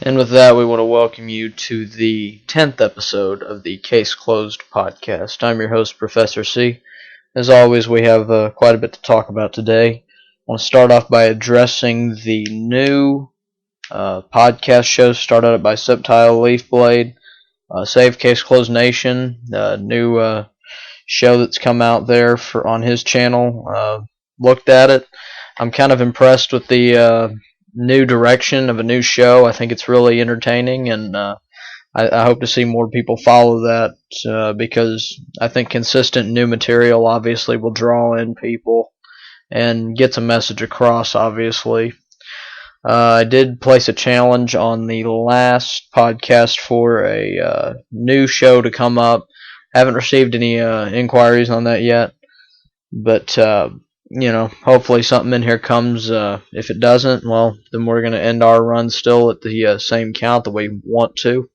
And with that, we want to welcome you to the 10th episode of the Case Closed podcast. I'm your host, Professor C. As always, we have quite a bit to talk about today. I want to start off by addressing the new podcast show started up by Subtile Leafblade, Save Case Closed Nation, new show that's come out there on his channel. Looked at it. I'm kind of impressed with the new direction of a new show. I think it's really entertaining, and I hope to see more people follow that because I think consistent new material obviously will draw in people and gets a message across, obviously. I did place a challenge on the last podcast for a new show to come up. Haven't received any inquiries on that yet, but hopefully something in here comes. If it doesn't, well, then we're going to end our run still at the same count that we want to.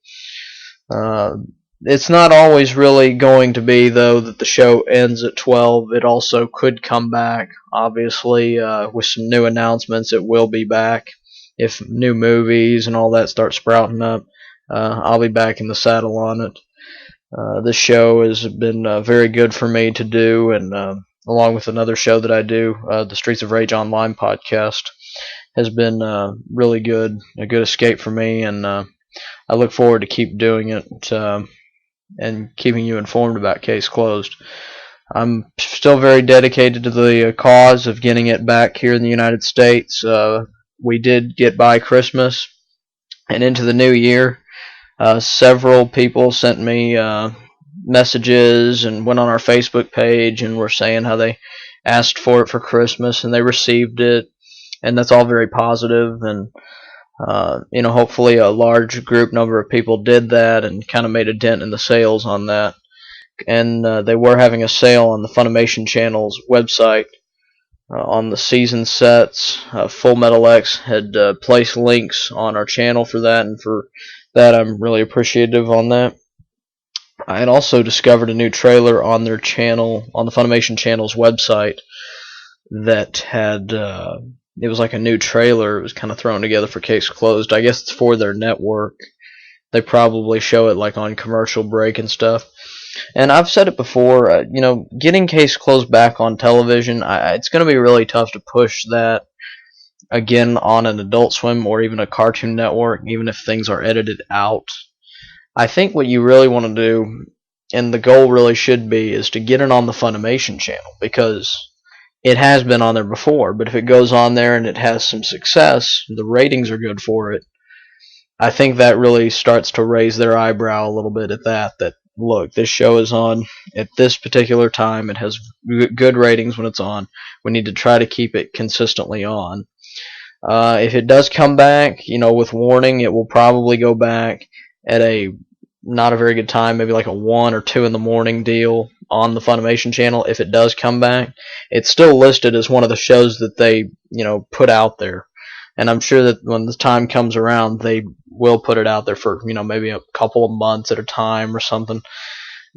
It's not always really going to be, though, that the show ends at 12. It also could come back, obviously, with some new announcements. It will be back. If new movies and all that start sprouting up, I'll be back in the saddle on it. This show has been very good for me to do, and along with another show that I do, the Streets of Rage Online podcast, has been really good, a good escape for me, and I look forward to keep doing it and keeping you informed about Case Closed. I'm still very dedicated to the cause of getting it back here in the United States. We did get by Christmas and into the new year. Several people sent me messages and went on our Facebook page and were saying how they asked for it for Christmas and they received it, and that's all very positive. And hopefully a large group number of people did that and kind of made a dent in the sales on that. And they were having a sale on the Funimation channel's website on the season sets. Full Metal X had placed links on our channel for that, and for that I'm really appreciative on that. I had also discovered a new trailer on their channel, on the Funimation channel's website, that had it was like a new trailer. It was kind of thrown together for Case Closed. I guess it's for their network. They probably show it like on commercial break and stuff. And I've said it before, getting Case Closed back on television, it's going to be really tough to push that again on an Adult Swim or even a Cartoon Network, even if things are edited out. I think what you really want to do, and the goal really should be, is to get it on the Funimation channel, because it has been on there before. But if it goes on there and it has some success, the ratings are good for it, I think that really starts to raise their eyebrow a little bit at that look, this show is on at this particular time, it has good ratings when it's on, we need to try to keep it consistently on. If it does come back, with warning, it will probably go back at a not a very good time, maybe like a 1 or 2 in the morning deal on the Funimation channel. If it does come back, it's still listed as one of the shows that they, put out there. And I'm sure that when the time comes around, they will put it out there for, maybe a couple of months at a time or something.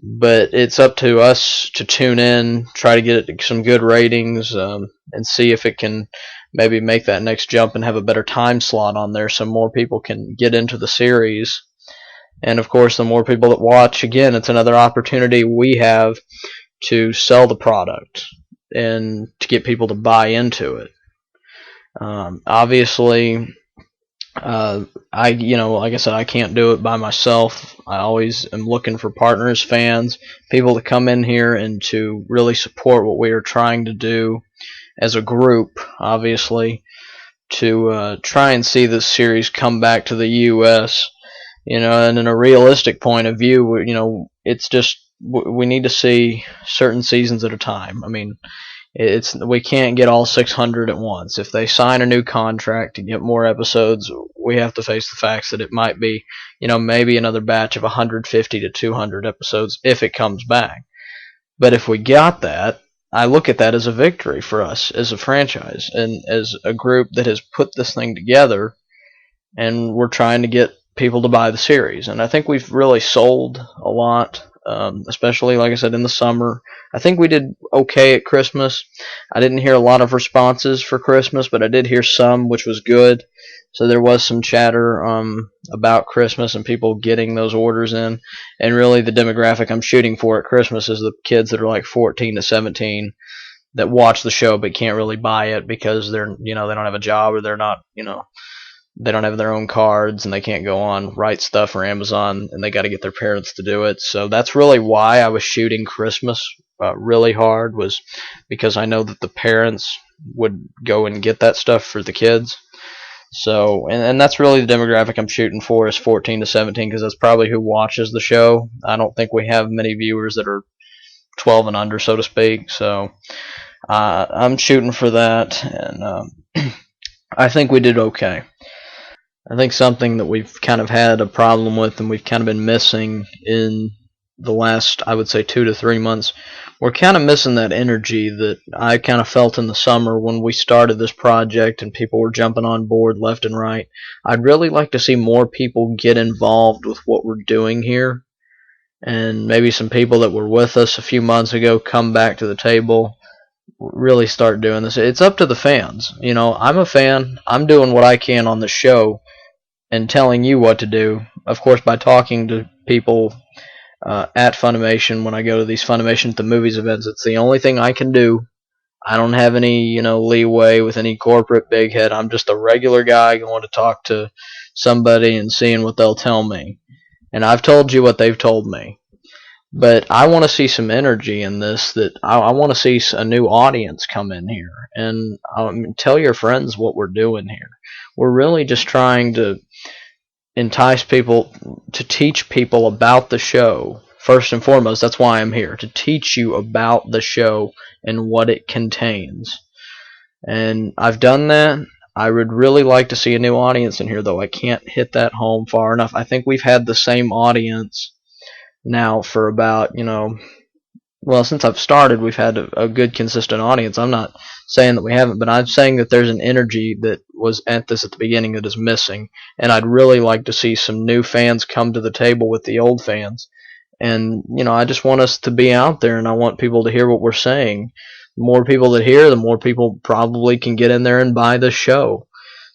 But it's up to us to tune in, try to get it some good ratings, and see if it can maybe make that next jump and have a better time slot on there so more people can get into the series. And of course, the more people that watch, again, it's another opportunity we have to sell the product and to get people to buy into it. Obviously, like I said, I can't do it by myself. I always am looking for partners, fans, people to come in here and to really support what we are trying to do as a group, obviously, to try and see this series come back to the U.S., and in a realistic point of view, it's just, we need to see certain seasons at a time. I mean, we can't get all 600 at once. If they sign a new contract to get more episodes, we have to face the facts that it might be, maybe another batch of 150 to 200 episodes if it comes back. But if we got that, I look at that as a victory for us as a franchise and as a group that has put this thing together, and we're trying to get people to buy the series. And I think we've really sold a lot, especially, like I said, in the summer. I think we did okay at Christmas. I didn't hear a lot of responses for Christmas, but I did hear some, which was good. So there was some chatter about Christmas and people getting those orders in. And really the demographic I'm shooting for at Christmas is the kids that are like 14 to 17 that watch the show but can't really buy it because they're, they don't have a job, or they're not, they don't have their own cards and they can't go on Right Stuff or Amazon, and they got to get their parents to do it. So that's really why I was shooting Christmas really hard, was because I know that the parents would go and get that stuff for the kids. So, and that's really the demographic I'm shooting for, is 14 to 17, because that's probably who watches the show. I don't think we have many viewers that are 12 and under, so to speak. So I'm shooting for that, and I think we did okay. I think something that we've kind of had a problem with and we've kind of been missing in the last, I would say, 2 to 3 months, we're kind of missing that energy that I kind of felt in the summer when we started this project and people were jumping on board left and right. I'd really like to see more people get involved with what we're doing here, and maybe some people that were with us a few months ago come back to the table, really start doing this. It's up to the fans. I'm a fan. I'm doing what I can on the show and telling you what to do, of course, by talking to people at Funimation when I go to these Funimation at the Movies events. It's the only thing I can do. I don't have any, leeway with any corporate big head. I'm just a regular guy going to talk to somebody and seeing what they'll tell me. And I've told you what they've told me. But I want to see some energy in this. That I want to see a new audience come in here. And tell your friends what we're doing here. We're really just trying to entice people, to teach people about the show. First and foremost, that's why I'm here, to teach you about the show and what it contains. And I've done that. I would really like to see a new audience in here, though. I can't hit that home far enough. I think we've had the same audience now for about, since I've started, we've had a good, consistent audience. I'm not saying that we haven't, but I'm saying that there's an energy that was at the beginning that is missing, and I'd really like to see some new fans come to the table with the old fans. And, I just want us to be out there, and I want people to hear what we're saying. The more people that hear, the more people probably can get in there and buy the show.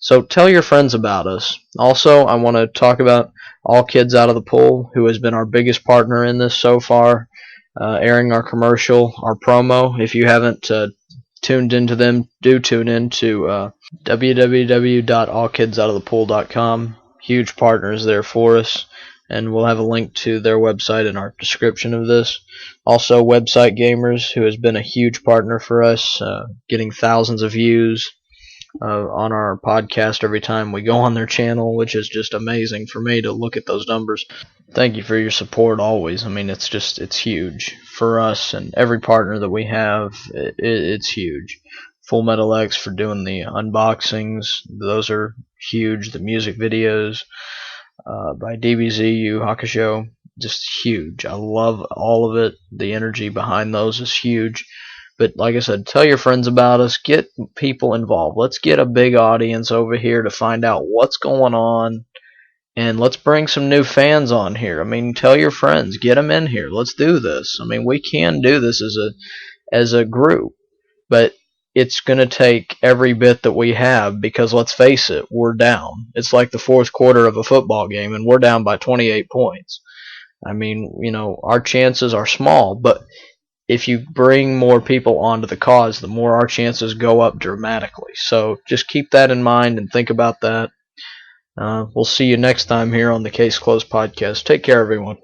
So tell your friends about us. Also, I want to talk about All Kids Out of the Pool, who has been our biggest partner in this so far, airing our commercial, our promo. If you haven't tuned into them, do tune in to www.allkidsoutofthepool.com. Huge partners there for us, and we'll have a link to their website in our description of this. Also, Website Gamers, who has been a huge partner for us, getting thousands of views on our podcast every time we go on their channel, which is just amazing for me to look at those numbers. Thank you for your support always. It's huge for us, and every partner that we have, it's huge. Full Metal X for doing the unboxings, those are huge. The music videos by DBZ, Yu Hakusho, just huge. I love all of it. The energy behind those is huge. But like I said, tell your friends about us. Get people involved. Let's get a big audience over here to find out what's going on. And let's bring some new fans on here. Tell your friends. Get them in here. Let's do this. We can do this as a group. But it's going to take every bit that we have, because let's face it, we're down. It's like the fourth quarter of a football game, and we're down by 28 points. Our chances are small, but if you bring more people onto the cause, the more our chances go up dramatically. So just keep that in mind and think about that. We'll see you next time here on the Case Closed podcast. Take care, everyone.